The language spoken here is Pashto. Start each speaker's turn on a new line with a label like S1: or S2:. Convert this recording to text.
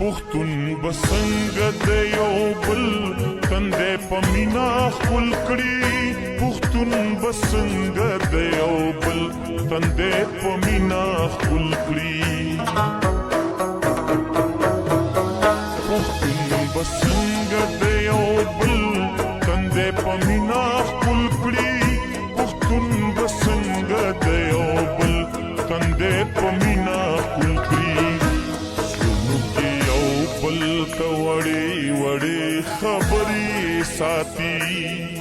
S1: پښتون بسنګ د یو بل تندې په مینا خپل کړي پښتون بسنګ د یو بل تندې په مینا خپل کړي پښتون بسنګ د یو بل تندې په مینا خپل کړي پښتون بسنګ د یو بل تندې په مینا خپل کړي بل ته وړې وړې خبرې ساتي